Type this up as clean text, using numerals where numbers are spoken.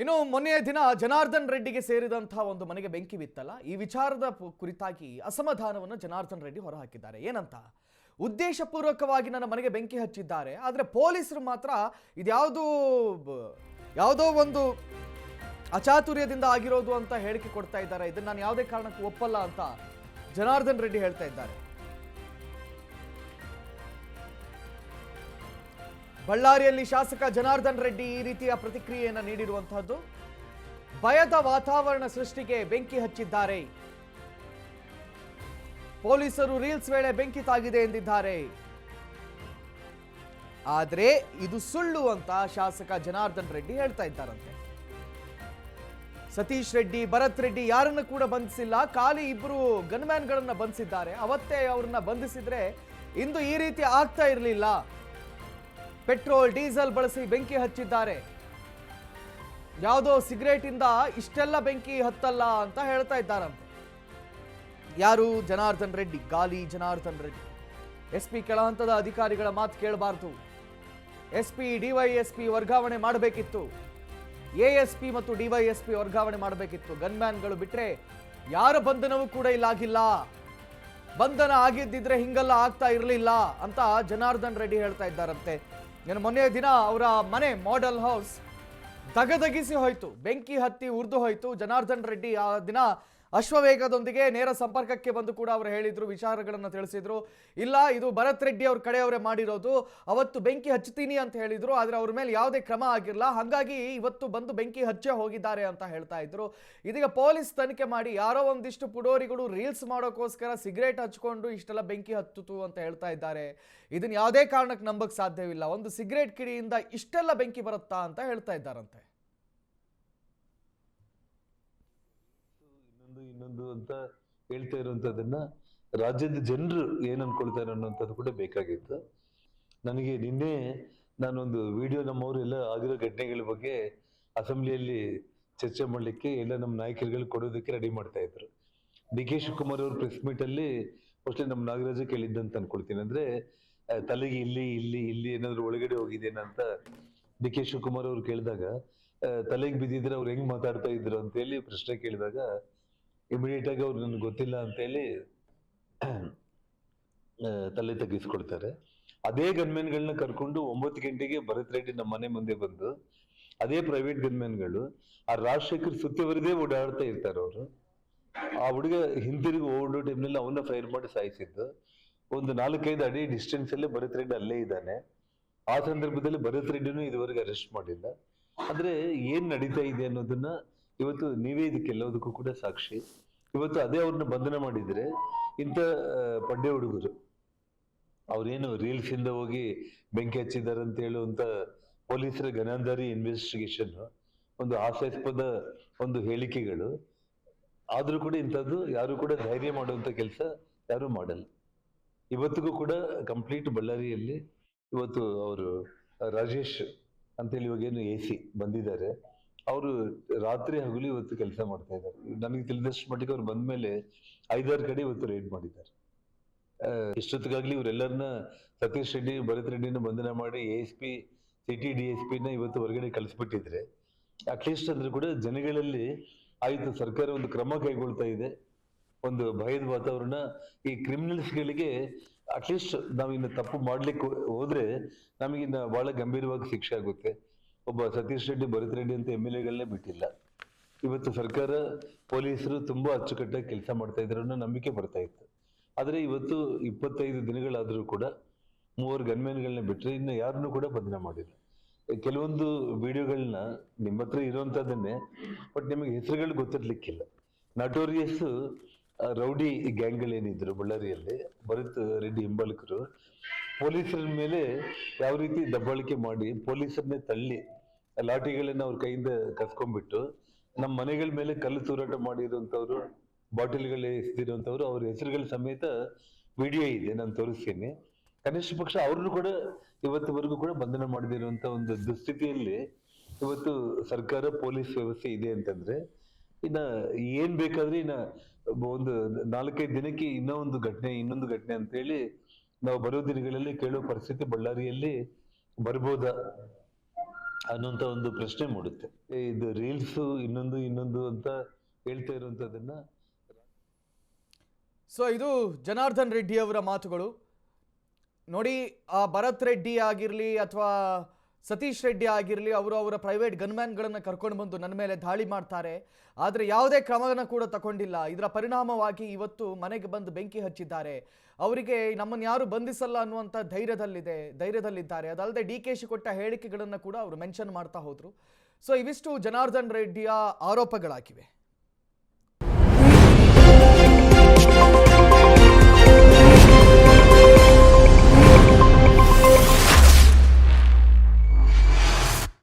ಇನ್ನು ಮೊನ್ನೆಯ ದಿನ ಜನಾರ್ದನ್ ರೆಡ್ಡಿಗೆ ಸೇರಿದಂತಹ ಒಂದು ಮನೆಗೆ ಬೆಂಕಿ ಬಿತ್ತಲ್ಲ, ಈ ವಿಚಾರದ ಕುರಿತಾಗಿ ಅಸಮಾಧಾನವನ್ನು ಜನಾರ್ದನ್ ರೆಡ್ಡಿ ಹೊರಹಾಕಿದ್ದಾರೆ. ಏನಂತ, ಉದ್ದೇಶಪೂರ್ವಕವಾಗಿ ನನ್ನ ಮನೆಗೆ ಬೆಂಕಿ ಹಚ್ಚಿದ್ದಾರೆ, ಆದರೆ ಪೊಲೀಸರು ಮಾತ್ರ ಯಾವುದೋ ಒಂದು ಅಚಾತುರ್ಯದಿಂದ ಆಗಿರೋದು ಅಂತ ಹೇಳಿಕೆ ಕೊಡ್ತಾ ಇದ್ದಾರೆ. ಇದನ್ನ ನಾನು ಯಾವುದೇ ಕಾರಣಕ್ಕೂ ಒಪ್ಪಲ್ಲ ಅಂತ ಜನಾರ್ದನ್ ರೆಡ್ಡಿ ಹೇಳ್ತಾ ಇದ್ದಾರೆ. ಬಳ್ಳಾರಿಯಲ್ಲಿ ಶಾಸಕ ಜನಾರ್ದನ್ ರೆಡ್ಡಿ ಈ ರೀತಿಯ ಪ್ರತಿಕ್ರಿಯೆಯನ್ನು ನೀಡಿರುವಂತಹದ್ದು. ಭಯದ ವಾತಾವರಣ ಸೃಷ್ಟಿಗೆ ಬೆಂಕಿ ಹಚ್ಚಿದ್ದಾರೆ, ಪೊಲೀಸರು ರೀಲ್ಸ್ ವೇಳೆ ಬೆಂಕಿ ತಾಗಿದೆ ಎಂದಿದ್ದಾರೆ. ಆದರೆ ಇದು ಸುಳ್ಳು ಅಂತ ಶಾಸಕ ಜನಾರ್ದನ್ ರೆಡ್ಡಿ ಹೇಳ್ತಾ ಇದ್ದಾರಂತೆ. ಸತೀಶ್ ರೆಡ್ಡಿ, ಭರತ್ ರೆಡ್ಡಿ ಯಾರನ್ನು ಕೂಡ ಬಂಧಿಸಿಲ್ಲ, ಖಾಲಿ ಇಬ್ಬರು ಗನ್ಮ್ಯಾನ್ಗಳನ್ನ ಬಂಧಿಸಿದ್ದಾರೆ. ಅವತ್ತೇ ಅವ್ರನ್ನ ಬಂಧಿಸಿದ್ರೆ ಇಂದು ಈ ರೀತಿ ಆಗ್ತಾ ಇರಲಿಲ್ಲ. ಪೆಟ್ರೋಲ್ ಡೀಸೆಲ್ ಬಳಸಿ ಬೆಂಕಿ ಹಚ್ಚಿದ್ದಾರೆ, ಯಾವುದೋ ಸಿಗರೇಟ್ ಇಂದ ಇಷ್ಟೆಲ್ಲ ಬೆಂಕಿ ಹತ್ತಲ್ಲ ಅಂತ ಹೇಳ್ತಾ ಇದ್ದಾರಂತೆ. ಯಾರು? ಜನಾರ್ದನ್ ರೆಡ್ಡಿ, ಗಾಲಿ ಜನಾರ್ದನ್ ರೆಡ್ಡಿ. ಎಸ್ಪಿ ಕೆಳಹಂತದ ಅಧಿಕಾರಿಗಳ ಮಾತು ಕೇಳಬಾರ್ದು, ಎಸ್ಪಿ ಡಿವೈಎಸ್ಪಿ ವರ್ಗಾವಣೆ ಮಾಡಬೇಕಿತ್ತು, ಎಎಸ್ಪಿ ಮತ್ತು ಡಿವೈಎಸ್ಪಿ ವರ್ಗಾವಣೆ ಮಾಡಬೇಕಿತ್ತು. ಗನ್ಮ್ಯಾನ್ಗಳು ಬಿಟ್ರೆ ಯಾರ ಬಂಧನವೂ ಕೂಡ ಇಲ್ಲಾಗಿಲ್ಲ, ಬಂಧನ ಆಗಿದ್ದಿದ್ರೆ ಹಿಂಗೆಲ್ಲ ಆಗ್ತಾ ಇರಲಿಲ್ಲ ಅಂತ ಜನಾರ್ದನ್ ರೆಡ್ಡಿ ಹೇಳ್ತಾ ಇದ್ದಾರಂತೆ. ಏನು ಮೊನ್ನೆಯ ದಿನ ಅವರ ಮನೆ ಮಾಡೆಲ್ ಹೌಸ್ ದಗದಗಿಸಿ ಹೋಯ್ತು, ಬೆಂಕಿ ಹತ್ತಿ ಉರಿದು ಹೋಯ್ತು. ಜನಾರ್ದನ್ ರೆಡ್ಡಿ ಆ ದಿನ ಅಶ್ವವೇಗದೊಂದಿಗೆ ನೇರ ಸಂಪರ್ಕಕ್ಕೆ ಬಂದು ಕೂಡ ಅವರು ಹೇಳಿದ್ರು, ವಿಚಾರಗಳನ್ನು ತಿಳಿಸಿದ್ರು. ಇಲ್ಲ, ಇದು ಭರತ್ ರೆಡ್ಡಿ ಅವ್ರ ಕಡೆಯವರೇ ಮಾಡಿರೋದು, ಅವತ್ತು ಬೆಂಕಿ ಹಚ್ತೀನಿ ಅಂತ ಹೇಳಿದ್ರು, ಆದರೆ ಅವ್ರ ಮೇಲೆ ಯಾವುದೇ ಕ್ರಮ ಆಗಿರಲ್ಲ, ಹಾಗಾಗಿ ಇವತ್ತು ಬಂದು ಬೆಂಕಿ ಹಚ್ಚೇ ಹೋಗಿದ್ದಾರೆ ಅಂತ ಹೇಳ್ತಾ ಇದ್ರು. ಇದೀಗ ಪೊಲೀಸ್ ತನಿಖೆ ಮಾಡಿ ಯಾರೋ ಒಂದಿಷ್ಟು ಪುಡೋರಿಗಳು ರೀಲ್ಸ್ ಮಾಡೋಕ್ಕೋಸ್ಕರ ಸಿಗರೇಟ್ ಹಚ್ಕೊಂಡು ಇಷ್ಟೆಲ್ಲ ಬೆಂಕಿ ಹತ್ತಿತು ಅಂತ ಹೇಳ್ತಾ ಇದ್ದಾರೆ. ಇದನ್ನ ಯಾವುದೇ ಕಾರಣಕ್ಕೆ ನಂಬಕ್ಕೆ ಸಾಧ್ಯವಿಲ್ಲ, ಒಂದು ಸಿಗರೇಟ್ ಕಿಡಿಯಿಂದ ಇಷ್ಟೆಲ್ಲ ಬೆಂಕಿ ಬರುತ್ತಾ ಅಂತ ಹೇಳ್ತಾ ಇದ್ದಾರಂತೆ. ಇನ್ನೊಂದು ಅಂತ ಹೇಳ್ತಾ ಇರುವಂತದನ್ನ ರಾಜ್ಯದ ಜನರು ಏನ್ ಅನ್ಕೊಳ್ತಾರೆ ಅನ್ನೋಂಥದ್ದು ಕೂಡ ಬೇಕಾಗಿತ್ತು. ನನಗೆ ನಿನ್ನೆ ನಾನೊಂದು ವಿಡಿಯೋ ನಮ್ಮವರೆಲ್ಲ ಆಗಿರೋ ಘಟನೆಗಳ ಬಗ್ಗೆ ಅಸೆಂಬ್ಲಿಯಲ್ಲಿ ಚರ್ಚೆ ಮಾಡ್ಲಿಕ್ಕೆ ಎಲ್ಲ ನಮ್ಮ ನಾಯಕರುಗಳು ಕೊಡೋದಕ್ಕೆ ರೆಡಿ ಮಾಡ್ತಾ ಇದ್ರು. ಡಿ ಕೆ ಶಿವಕುಮಾರ್ ಅವ್ರ ಪ್ರೆಸ್ ಮೀಟ್ ಅಲ್ಲಿ ಮೋಸ್ಟ್ಲಿ ನಮ್ಮ ನಾಗರಾಜ ಕೇಳಿದ್ದಂತ ಅನ್ಕೊಳ್ತೀನಿ. ಅಂದ್ರೆ ತಲೆಗೆ ಇಲ್ಲಿ ಇಲ್ಲಿ ಇಲ್ಲಿ ಏನಾದ್ರು ಒಳಗಡೆ ಹೋಗಿದ್ದೇನಂತ ಡಿ ಕೆ ಶಿವಕುಮಾರ್ ಅವ್ರು ಕೇಳಿದಾಗ, ತಲೆಗೆ ಬಿದ್ದಿದ್ರೆ ಅವ್ರು ಹೆಂಗ್ ಮಾತಾಡ್ತಾ ಇದ್ರು ಅಂತ ಹೇಳಿ ಪ್ರಶ್ನೆ ಕೇಳಿದಾಗ ಇಮಿಡಿಯೇಟ್ ಆಗಿ ಅವ್ರು ನನ್ಗೆ ಗೊತ್ತಿಲ್ಲ ಅಂತ ಹೇಳಿ ತಲೆ ತಗ್ಗಿಸ್ಕೊಳ್ತಾರೆ. ಅದೇ ಗನ್ಮೆನ್ಗಳನ್ನ ಕರ್ಕೊಂಡು 9 ಗಂಟೆಗೆ ಭರತ್ ರೆಡ್ಡಿ ನಮ್ಮ ಮನೆ ಮುಂದೆ ಬಂದು ಅದೇ ಪ್ರೈವೇಟ್ ಗನ್ಮೆನ್ಗಳು ಆ ರಾಜಶೇಖರ್ ಸುತ್ತಿವರದೇ ಓಡಾಡ್ತಾ ಇರ್ತಾರೆ. ಅವರು ಆ ಹುಡುಗ ಹಿಂತಿರುಗಿ ಓಡೋ ಟೈಮ್ನಲ್ಲಿ ಅವನ್ನ ಫೈರ್ ಮಾಡಿ ಸಾಯಿಸಿದ್ದು. ಒಂದು 4-5 ಅಡಿ ಡಿಸ್ಟೆನ್ಸ್ ಅಲ್ಲೇ ಭರತ್ ರೆಡ್ಡಿ ಅಲ್ಲೇ ಇದ್ದಾನೆ. ಆ ಸಂದರ್ಭದಲ್ಲಿ ಭರತ್ ರೆಡ್ಡಿನೂ ಇದುವರೆಗೆ ಅರೆಸ್ಟ್ ಮಾಡಿಲ್ಲ. ಅಂದ್ರೆ ಏನ್ ನಡೀತಾ ಇದೆ ಅನ್ನೋದನ್ನ ಇವತ್ತು ನೀವೇ ಇದಕ್ಕೆಲ್ಲದಕ್ಕೂ ಕೂಡ ಸಾಕ್ಷಿ. ಇವತ್ತು ಅದೇ ಅವ್ರನ್ನ ಬಂಧನ ಮಾಡಿದ್ರೆ ಇಂಥ ಪಡ್ಡೆ ಹುಡುಗರು ಅವ್ರೇನು ರೀಲ್ಸ್ ಇಂದ ಹೋಗಿ ಬೆಂಕಿ ಹಚ್ಚಿದ್ದಾರೆ ಅಂತ ಹೇಳುವಂತ ಪೊಲೀಸರ ಗನಾಂಧಾರಿ ಇನ್ವೆಸ್ಟಿಗೇಷನ್, ಒಂದು ಹಾಸ್ಯಾಸ್ಪದ ಒಂದು ಹೇಳಿಕೆಗಳು ಆದ್ರೂ ಕೂಡ ಇಂಥದ್ದು ಯಾರು ಕೂಡ ಧೈರ್ಯ ಮಾಡುವಂತ ಕೆಲಸ ಯಾರು ಮಾಡಲ್ಲ. ಇವತ್ತಿಗೂ ಕೂಡ ಕಂಪ್ಲೀಟ್ ಬಳ್ಳಾರಿಯಲ್ಲಿ ಇವತ್ತು ಅವರು ರಾಜೇಶ್ ಅಂತೇಳಿ ಇವಾಗ ಏನು AC ಬಂದಿದ್ದಾರೆ, ಅವರು ರಾತ್ರಿ ಹಗಲು ಇವತ್ತು ಕೆಲಸ ಮಾಡ್ತಾ ಇದ್ದಾರೆ. ನನಗೆ ತಿಳಿದಷ್ಟು ಮಟ್ಟಿಗೆ ಅವ್ರು ಬಂದ್ಮೇಲೆ 5-6 ಕಡೆ ಇವತ್ತು ರೈಡ್ ಮಾಡಿದ್ದಾರೆ. ಇಷ್ಟೊತ್ತಿಗಾಗ್ಲಿ ಇವರೆಲ್ಲರನ್ನ ಸತೀಶ್ ರೆಡ್ಡಿ, ಭರತ್ ರೆಡ್ಡಿನ ಬಂಧನ ಮಾಡಿ ASP ಸಿಟಿ DSP ನ ಇವತ್ತು ಹೊರಗಡೆ ಕಳಿಸ್ಬಿಟ್ಟಿದ್ರೆ ಅಟ್ಲೀಸ್ಟ್ ಅಂದ್ರೆ ಕೂಡ ಜನಗಳಲ್ಲಿ ಆಯ್ತು ಸರ್ಕಾರ ಒಂದು ಕ್ರಮ ಕೈಗೊಳ್ತಾ ಇದೆ, ಒಂದು ಭಯದ ವಾತಾವರಣ. ಈ ಕ್ರಿಮಿನಲ್ಸ್ಗಳಿಗೆ ಅಟ್ಲೀಸ್ಟ್ ನಾವಿನ್ನು ತಪ್ಪು ಮಾಡ್ಲಿಕ್ಕೆ ಹೋದ್ರೆ ನಮಗಿನ್ನ ಬಹಳ ಗಂಭೀರವಾಗಿ ಶಿಕ್ಷೆ ಆಗುತ್ತೆ. ಒಬ್ಬ ಸತೀಶ್ ರೆಡ್ಡಿ, ಭರತ್ ರೆಡ್ಡಿ ಅಂತ MLAಗಳನ್ನೇ ಬಿಟ್ಟಿಲ್ಲ. ಇವತ್ತು ಸರ್ಕಾರ ಪೊಲೀಸರು ತುಂಬಾ ಅಚ್ಚುಕಟ್ಟಾಗಿ ಕೆಲಸ ಮಾಡ್ತಾ ಇದ್ರು ಅನ್ನೋ ನಂಬಿಕೆ ಬರ್ತಾ ಇತ್ತು. ಆದ್ರೆ ಇವತ್ತು 25 ದಿನಗಳಾದ್ರೂ ಕೂಡ 3 ಗನ್ಮ್ಯಾನ್ಗಳನ್ನ ಬಿಟ್ರೆ ಇನ್ನು ಯಾರನ್ನೂ ಕೂಡ ಬಂಧನ ಮಾಡಿಲ್ಲ. ಕೆಲವೊಂದು ವಿಡಿಯೋಗಳನ್ನ ನಿಮ್ಮ ಹತ್ರ ಇರುವಂತದನ್ನೇ, ಬಟ್ ನಿಮಗೆ ಹೆಸರುಗಳು ಗೊತ್ತಿರ್ಲಿಕ್ಕಿಲ್ಲ. ನಟೋರಿಯಸ್ ರೌಡಿ ಗ್ಯಾಂಗ್ಗಳೇನಿದ್ರು ಬಳ್ಳಾರಿಯಲ್ಲಿ, ಭರತ್ ರೆಡ್ಡಿ ಹಿಂಬಾಲಕರು ಪೊಲೀಸರ ಮೇಲೆ ಯಾವ ರೀತಿ ದಬ್ಬಾಳಿಕೆ ಮಾಡಿ ಪೊಲೀಸರನ್ನೇ ತಳ್ಳಿ ಲಾಠಿಗಳನ್ನ ಅವ್ರ ಕೈಯಿಂದ ಕಸ್ಕೊಂಡ್ಬಿಟ್ಟು ನಮ್ಮ ಮನೆಗಳ ಮೇಲೆ ಕಲ್ಲು ತೂರಾಟ ಮಾಡಿರುವಂತವ್ರು, ಬಾಟಲ್ಗಳು ಎಸೆದಿರುವಂತವ್ರು, ಅವ್ರ ಹೆಸರುಗಳ ಸಮೇತ ವಿಡಿಯೋ ಇದೆ, ನಾನು ತೋರಿಸ್ತೀನಿ. ಕನಿಷ್ಠ ಪಕ್ಷ ಅವ್ರನ್ನು ಕೂಡ ಇವತ್ತುವರೆಗೂ ಕೂಡ ಬಂಧನ ಮಾಡದಿರುವಂತ ಒಂದು ದುಸ್ಥಿತಿಯಲ್ಲಿ ಇವತ್ತು ಸರ್ಕಾರ ಪೊಲೀಸ್ ವ್ಯವಸ್ಥೆ ಇದೆ ಅಂತಂದ್ರೆ ಇನ್ನ ಏನ್ ಬೇಕಾದ್ರೆ ಇನ್ನ ಒಂದು 4-5 ದಿನಕ್ಕೆ ಇನ್ನೊಂದು ಘಟನೆ ಅಂತ ಹೇಳಿ ನಾವು ಬರೋ ದಿನಗಳಲ್ಲಿ ಕೇಳೋ ಪರಿಸ್ಥಿತಿ ಬಳ್ಳಾರಿಯಲ್ಲಿ ಬರ್ಬೋದಾ ಅನ್ನುವಂಥ ಒಂದು ಪ್ರಶ್ನೆ ಮೂಡುತ್ತೆ. ಇದು ರೀಲ್ಸ್ ಇನ್ನೊಂದು ಅಂತ ಹೇಳ್ತಾ ಇರುವಂತದನ್ನ. ಸೊ ಇದು ಜನಾರ್ದನ್ ರೆಡ್ಡಿ ಅವರ ಮಾತುಗಳು. ನೋಡಿ, ಆ ಭರತ್ ರೆಡ್ಡಿ ಆಗಿರಲಿ ಅಥವಾ ಸತೀಶ್ ರೆಡ್ಡಿ ಆಗಿರಲಿ, ಅವರು ಅವರ ಪ್ರೈವೇಟ್ ಗನ್ಮ್ಯಾನ್ಗಳನ್ನು ಕರ್ಕೊಂಡು ಬಂದು ನನ್ನ ಮೇಲೆ ದಾಳಿ ಮಾಡ್ತಾರೆ, ಆದರೆ ಯಾವುದೇ ಕ್ರಮವನ್ನು ಕೂಡ ತಗೊಂಡಿಲ್ಲ. ಇದರ ಪರಿಣಾಮವಾಗಿ ಇವತ್ತು ಮನೆಗೆ ಬಂದು ಬೆಂಕಿ ಹಚ್ಚಿದ್ದಾರೆ. ಅವರಿಗೆ ನಮ್ಮನ್ನು ಯಾರು ಬಂಧಿಸಲ್ಲ ಅನ್ನುವಂಥ ಧೈರ್ಯದಲ್ಲಿದ್ದಾರೆ. ಅದಲ್ಲದೆ DK ಕೊಟ್ಟ ಹೇಳಿಕೆಗಳನ್ನು ಕೂಡ ಅವರು ಮೆನ್ಷನ್ ಮಾಡ್ತಾ ಹೋದರು. ಸೊ ಇವಿಷ್ಟು ಜನಾರ್ದನ್ ರೆಡ್ಡಿಯ ಆರೋಪಗಳಾಗಿವೆ.